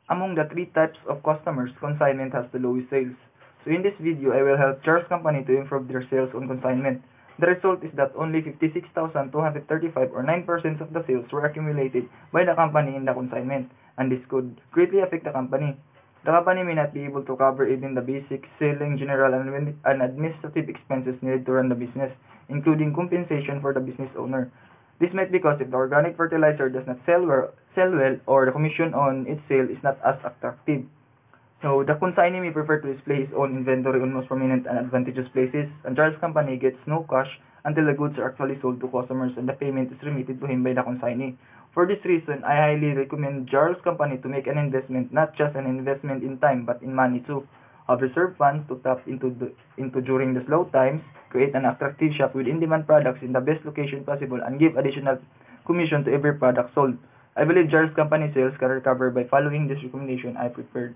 Among the three types of customers, consignment has the lowest sales. So in this video, I will help Charles Company to improve their sales on consignment. The result is that only 56,235 or 9% of the sales were accumulated by the company in the consignment, and this could greatly affect the company. The company may not be able to cover even the basic, selling, general, and administrative expenses needed to run the business, including compensation for the business owner. This might be because if the organic fertilizer does not sell well, or the commission on its sale is not as attractive. So the consignee may prefer to display his own inventory on most prominent and advantageous places, and Charles Company gets no cash until the goods are actually sold to customers and the payment is remitted to him by the consignee. For this reason, I highly recommend Charles Company to make an investment, not just an investment in time, but in money too. Have reserve funds to tap into during the slow times, create an attractive shop with in-demand products in the best location possible, and give additional commission to every product sold. I believe Charles Company sales can recover by following this recommendation I prepared.